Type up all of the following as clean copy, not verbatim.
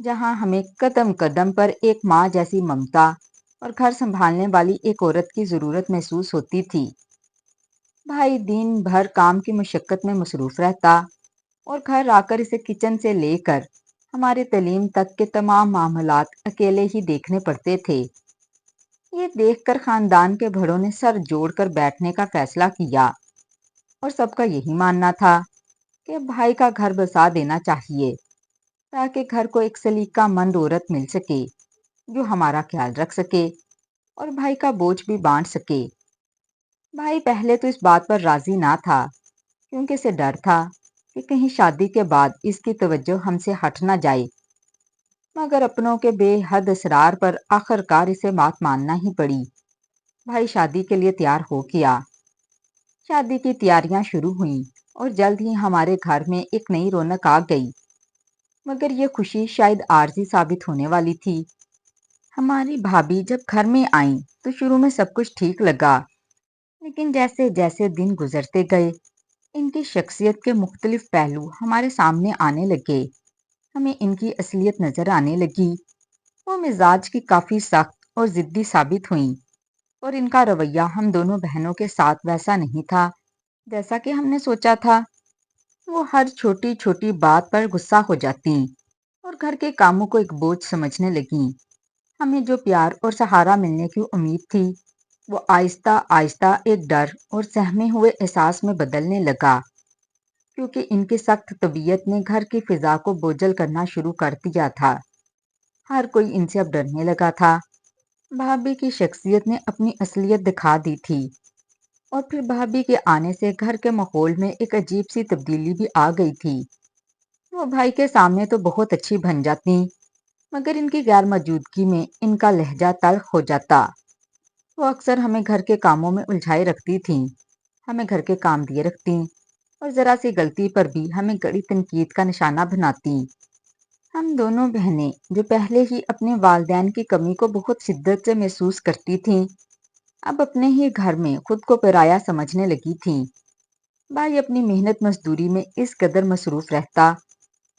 جہاں ہمیں قدم قدم پر ایک ماں جیسی ممتا اور گھر سنبھالنے والی ایک عورت کی ضرورت محسوس ہوتی تھی۔ بھائی دن بھر کام کی مشقت میں مصروف رہتا اور گھر آ کر اسے کچن سے لے کر ہماری تعلیم تک کے تمام معاملات اکیلے ہی دیکھنے پڑتے تھے۔ یہ دیکھ کر خاندان کے بڑوں نے سر جوڑ کر بیٹھنے کا فیصلہ کیا اور سب کا یہی ماننا تھا کہ بھائی کا گھر بسا دینا چاہیے تاکہ گھر کو ایک سلیقہ مند عورت مل سکے جو ہمارا خیال رکھ سکے اور بھائی کا بوجھ بھی بانٹ سکے۔ بھائی پہلے تو اس بات پر راضی نہ تھا کیونکہ اسے ڈر تھا کہ کہیں شادی کے بعد اس کی توجہ ہم سے ہٹ نہ جائے، مگر اپنوں کے بے حد اصرار پر آخر کار اسے بات ماننا ہی پڑی۔ بھائی شادی کے لیے تیار ہو گیا۔ شادی کی تیاریاں شروع ہوئیں اور جلد ہی ہمارے گھر میں ایک نئی رونق آ گئی، مگر یہ خوشی شاید عارضی ثابت ہونے والی تھی۔ ہماری بھابھی جب گھر میں آئیں تو شروع میں سب کچھ ٹھیک لگا، لیکن جیسے جیسے دن گزرتے گئے ان کی شخصیت کے مختلف پہلو ہمارے سامنے آنے لگے۔ ہمیں ان کی اصلیت نظر آنے لگی۔ وہ مزاج کی کافی سخت اور ضدی ثابت ہوئیں اور ان کا رویہ ہم دونوں بہنوں کے ساتھ ویسا نہیں تھا جیسا کہ ہم نے سوچا تھا۔ وہ ہر چھوٹی چھوٹی بات پر غصہ ہو جاتی اور گھر کے کاموں کو ایک بوجھ سمجھنے لگیں۔ ہمیں جو پیار اور سہارا ملنے کی امید تھی وہ آہستہ آہستہ ایک ڈر اور سہمے ہوئے احساس میں بدلنے لگا، کیونکہ ان کی سخت طبیعت نے گھر کی فضا کو بوجھل کرنا شروع کر دیا تھا۔ ہر کوئی ان سے اب ڈرنے لگا تھا۔ بھابھی کی شخصیت نے اپنی اصلیت دکھا دی تھی اور پھر بھابھی کے آنے سے گھر کے ماحول میں ایک عجیب سی تبدیلی بھی آ گئی تھی۔ وہ بھائی کے سامنے تو بہت اچھی بن جاتی، مگر ان کی غیر موجودگی میں ان کا لہجہ تلخ ہو جاتا۔ وہ اکثر ہمیں گھر کے کاموں میں الجھائے رکھتی تھیں، ہمیں گھر کے کام دیے رکھتی اور ذرا سی غلطی پر بھی ہمیں کڑی تنقید کا نشانہ بناتی۔ ہم دونوں بہنیں جو پہلے ہی اپنے والدین کی کمی کو بہت شدت سے محسوس کرتی تھیں، اب اپنے ہی گھر میں خود کو پرایا سمجھنے لگی تھیں۔ بھائی اپنی محنت مزدوری میں اس قدر مصروف رہتا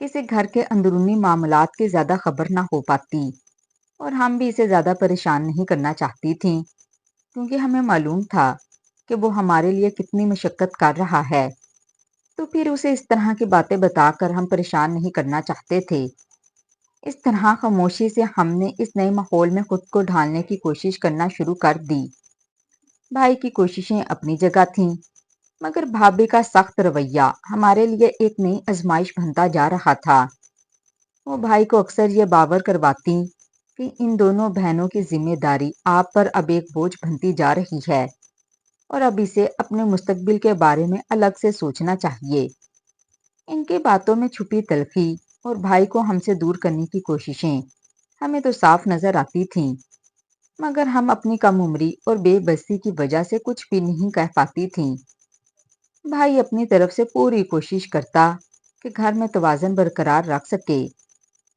کہ اسے گھر کے اندرونی معاملات کی زیادہ خبر نہ ہو پاتی، اور ہم بھی اسے زیادہ پریشان نہیں کرنا چاہتی تھیں کیونکہ ہمیں معلوم تھا کہ وہ ہمارے لیے کتنی مشقت کر رہا ہے، تو پھر اسے اس طرح کی باتیں بتا کر ہم پریشان نہیں کرنا چاہتے تھے۔ اس طرح خاموشی سے ہم نے اس نئے ماحول میں خود کو ڈھالنے کی کوشش کرنا شروع کر دی۔ بھائی کی کوششیں اپنی جگہ تھیں، مگر بھابھی کا سخت رویہ ہمارے لیے ایک نئی آزمائش بنتا جا رہا تھا۔ وہ بھائی کو اکثر یہ باور کرواتی کہ ان دونوں بہنوں کی ذمہ داری آپ پر اب ایک بوجھ بنتی جا رہی ہے اور اب اسے اپنے مستقبل کے بارے میں الگ سے سوچنا چاہیے۔ ان کی باتوں میں چھپی تلخی اور بھائی کو ہم سے دور کرنے کی کوششیں ہمیں تو صاف نظر آتی تھیں، مگر ہم اپنی کم عمری اور بے بسی کی وجہ سے کچھ بھی نہیں کہہ پاتی تھیں۔ بھائی اپنی طرف سے پوری کوشش کرتا کہ گھر میں توازن برقرار رکھ سکے۔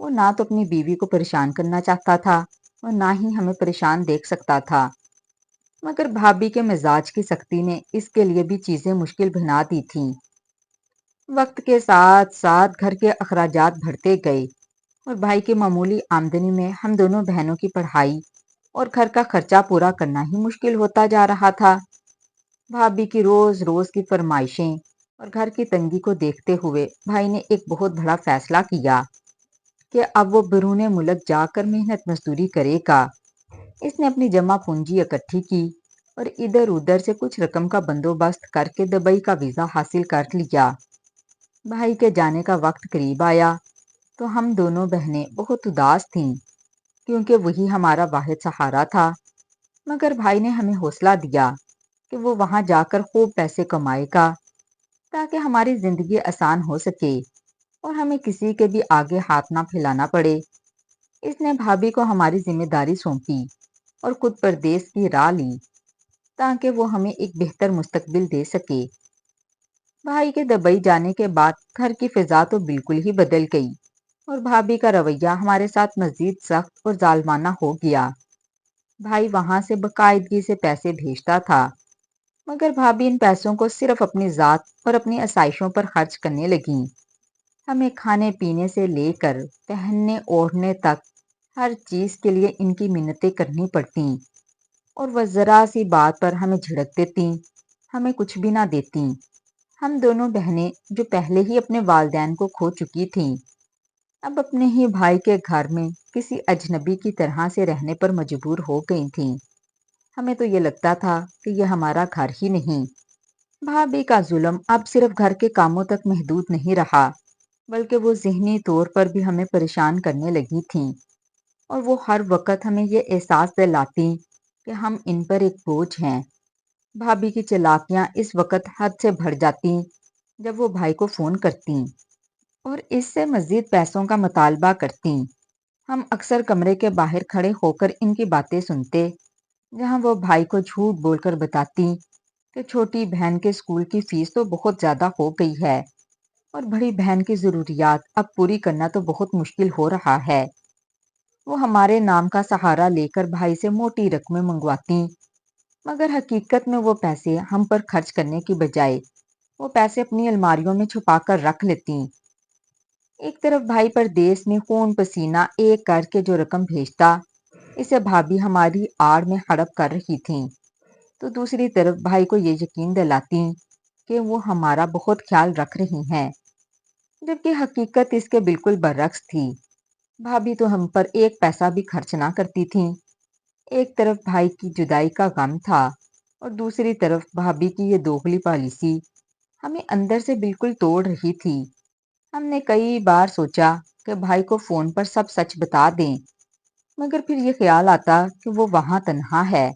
وہ نہ تو اپنی بیوی کو پریشان کرنا چاہتا تھا اور نہ ہی ہمیں پریشان دیکھ سکتا تھا، مگر بھابھی کے مزاج کی سختی نے اس کے لیے بھی چیزیں مشکل بنا دی تھیں۔ وقت کے ساتھ ساتھ گھر کے اخراجات بڑھتے گئے اور بھائی کی معمولی آمدنی میں ہم دونوں بہنوں کی پڑھائی اور گھر کا خرچہ پورا کرنا ہی مشکل ہوتا جا رہا تھا۔ بھابھی کی روز روز کی فرمائشیں اور گھر کی تنگی کو دیکھتے ہوئے بھائی نے ایک بہت بڑا فیصلہ کیا کہ اب وہ بیرون ملک جا کر محنت مزدوری کرے گا۔ اس نے اپنی جمع پونجی اکٹھی کی اور ادھر ادھر سے کچھ رقم کا بندوبست کر کے دبئی کا ویزا حاصل کر لیا۔ بھائی کے جانے کا وقت قریب آیا تو ہم دونوں بہنیں بہت اداس تھیں کیونکہ وہی ہمارا واحد سہارا تھا، مگر بھائی نے ہمیں حوصلہ دیا کہ وہ وہاں جا کر خوب پیسے کمائے گا تاکہ ہماری زندگی آسان ہو سکے اور ہمیں کسی کے بھی آگے ہاتھ نہ پھیلانا پڑے۔ اس نے بھابھی کو ہماری ذمہ داری سونپی اور خود پردیس کی راہ لی تاکہ وہ ہمیں ایک بہتر مستقبل دے سکے۔ بھائی کے دبئی جانے کے بعد گھر کی فضا تو بالکل ہی بدل گئی اور بھابھی کا رویہ ہمارے ساتھ مزید سخت اور ظالمانہ ہو گیا۔ بھائی وہاں سے باقاعدگی سے پیسے بھیجتا تھا، مگر بھابھی ان پیسوں کو صرف اپنی ذات اور اپنی آسائشوں پر خرچ کرنے لگیں۔ ہمیں کھانے پینے سے لے کر پہننے اوڑھنے تک ہر چیز کے لیے ان کی منتیں کرنی پڑتیں، اور وہ ذرا سی بات پر ہمیں جھڑک دیتی، ہمیں کچھ بھی نہ دیتی۔ ہم دونوں بہنیں جو پہلے ہی اپنے والدین کو کھو چکی تھیں، اب اپنے ہی بھائی کے گھر میں کسی اجنبی کی طرح سے رہنے پر مجبور ہو گئی تھیں۔ ہمیں تو یہ لگتا تھا کہ یہ ہمارا گھر ہی نہیں۔ بھابھی کا ظلم اب صرف گھر کے کاموں تک محدود نہیں رہا، بلکہ وہ ذہنی طور پر بھی ہمیں پریشان کرنے لگی تھیں، اور وہ ہر وقت ہمیں یہ احساس دلاتی کہ ہم ان پر ایک بوجھ ہیں۔ بھابھی کی چالاکیاں اس وقت حد سے بڑھ جاتی جب وہ بھائی کو فون کرتی اور اس سے مزید پیسوں کا مطالبہ کرتی۔ ہم اکثر کمرے کے باہر کھڑے ہو کر ان کی باتیں سنتے، جہاں وہ بھائی کو جھوٹ بول کر بتاتی کہ چھوٹی بہن کے اسکول کی فیس تو بہت زیادہ ہو گئی ہے، اور بڑی بہن کی ضروریات اب پوری کرنا تو بہت مشکل ہو رہا ہے۔ وہ ہمارے نام کا سہارا لے کر بھائی سے موٹی رقمیں منگواتی، مگر حقیقت میں وہ پیسے ہم پر خرچ کرنے کی بجائے وہ پیسے اپنی الماریوں میں چھپا کر رکھ لیتی۔ ایک طرف بھائی پردیس میں خون پسینہ ایک کر کے جو رقم بھیجتا، اسے بھابھی ہماری آڑ میں ہڑپ کر رہی تھیں، تو دوسری طرف بھائی کو یہ یقین دلاتی کہ وہ ہمارا بہت خیال رکھ رہی ہیں، جبکہ حقیقت اس کے بالکل برعکس تھی۔ بھابھی تو ہم پر ایک پیسہ بھی خرچ نہ کرتی تھیں۔ ایک طرف بھائی کی جدائی کا غم تھا، اور دوسری طرف بھابھی کی یہ دوغلی پالیسی ہمیں اندر سے بالکل توڑ رہی تھی۔ ہم نے کئی بار سوچا کہ بھائی کو فون پر سب سچ بتا دیں، مگر پھر یہ خیال آتا کہ وہ وہاں تنہا ہے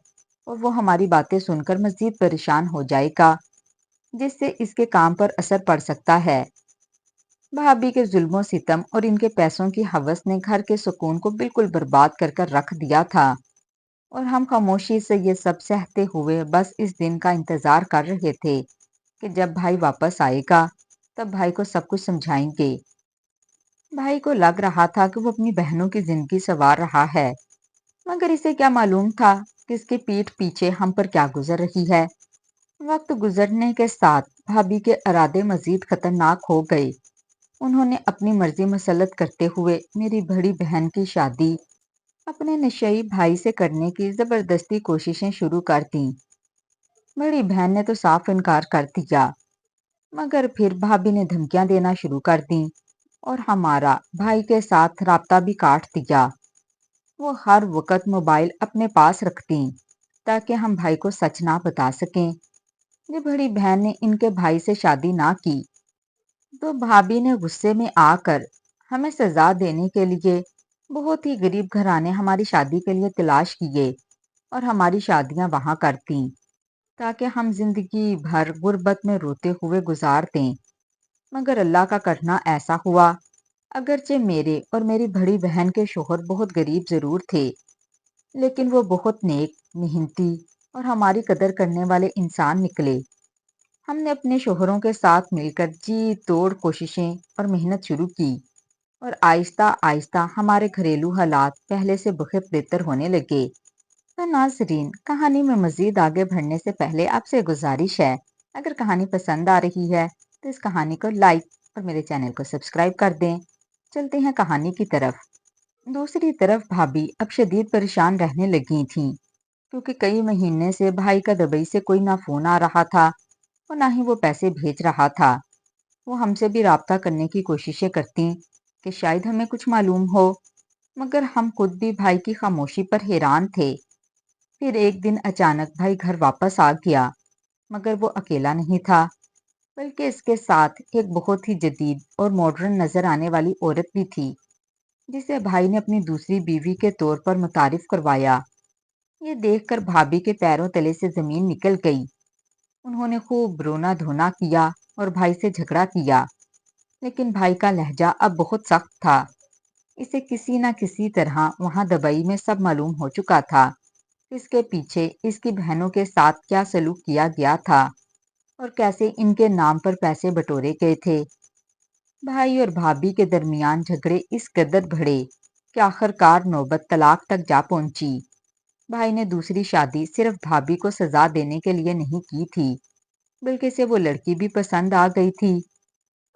اور وہ ہماری باتیں سن کر مزید پریشان ہو جائے گا، جس سے اس کے کام پر اثر پڑ سکتا ہے۔ بھابھی کے ظلم و ستم اور ان کے پیسوں کی ہوس نے گھر کے سکون کو بالکل برباد کر کر رکھ دیا تھا، اور ہم خاموشی سے یہ سب سہتے ہوئے بس اس دن کا انتظار کر رہے تھے کہ جب بھائی واپس آئے گا تب بھائی کو سب کچھ سمجھائیں گے۔ بھائی کو لگ رہا تھا کہ وہ اپنی بہنوں کی زندگی سنوار رہا ہے، مگر اسے کیا معلوم تھا کہ اس کے پیٹھ پیچھے ہم پر کیا گزر رہی ہے۔ وقت گزرنے کے ساتھ بھابھی کے ارادے مزید خطرناک ہو گئے۔ انہوں نے اپنی مرضی مسلط کرتے ہوئے میری بڑی بہن کی شادی اپنے نشئی بھائی سے کرنے کی زبردستی کوششیں شروع کر دیں۔ بڑی بہن نے تو صاف انکار کر دیا، مگر پھر بھابھی نے دھمکیاں دینا شروع کر دیں اور ہمارا بھائی کے ساتھ رابطہ بھی کاٹ دیا۔ وہ ہر وقت موبائل اپنے پاس رکھتی تاکہ ہم بھائی کو سچ نہ بتا سکیں۔ جب بڑی بہن نے ان کے بھائی سے شادی نہ کی تو بھابھی نے غصے میں آ کر ہمیں سزا دینے کے لیے بہت ہی غریب گھرانے ہماری شادی کے لیے تلاش کیے اور ہماری شادیاں وہاں کرتیں تاکہ ہم زندگی بھر غربت میں روتے ہوئے گزار دیں۔ مگر اللہ کا کرنا ایسا ہوا، اگرچہ میرے اور میری بڑی بہن کے شوہر بہت غریب ضرور تھے، لیکن وہ بہت نیک، محنتی اور ہماری قدر کرنے والے انسان نکلے۔ ہم نے اپنے شوہروں کے ساتھ مل کر جی توڑ کوششیں اور محنت شروع کی، اور آہستہ آہستہ ہمارے گھریلو حالات پہلے سے بہت بہتر ہونے لگے۔ تو ناظرین، کہانی میں مزید آگے بڑھنے سے پہلے آپ سے گزارش ہے، اگر کہانی پسند آ رہی ہے تو اس کہانی کو لائک اور میرے چینل کو سبسکرائب کر دیں۔ چلتے ہیں کہانی کی طرف۔ دوسری طرف بھابھی اب شدید پریشان رہنے لگی تھیں، کیونکہ کئی مہینے سے بھائی کا دبئی سے کوئی نہ فون آ رہا تھا اور نہ ہی وہ پیسے بھیج رہا تھا۔ وہ ہم سے بھی رابطہ کرنے کی کوششیں کرتی کہ شاید ہمیں کچھ معلوم ہو، مگر ہم خود بھی بھائی کی خاموشی پر حیران تھے۔ پھر ایک دن اچانک بھائی گھر واپس آ گیا، مگر وہ اکیلا نہیں تھا، بلکہ اس کے ساتھ ایک بہت ہی جدید اور ماڈرن نظر آنے والی عورت بھی تھی، جسے بھائی نے اپنی دوسری بیوی کے طور پر متعارف کروایا۔ یہ دیکھ کر بھابھی کے پیروں تلے سے زمین نکل گئی۔ انہوں نے خوب رونا دھونا کیا اور بھائی سے جھگڑا کیا، لیکن بھائی کا لہجہ اب بہت سخت تھا۔ اسے کسی نہ کسی طرح وہاں دبئی میں سب معلوم ہو چکا تھا، اس کے پیچھے اس کی بہنوں کے ساتھ کیا سلوک کیا گیا تھا اور کیسے ان کے نام پر پیسے بٹورے گئے تھے۔ بھائی اور بھابھی کے درمیان جھگڑے اس قدر بڑھے کہ آخرکار نوبت طلاق تک جا پہنچی۔ بھائی نے دوسری شادی صرف بھابھی کو سزا دینے کے لیے نہیں کی تھی، بلکہ اسے وہ لڑکی بھی پسند آ گئی تھی۔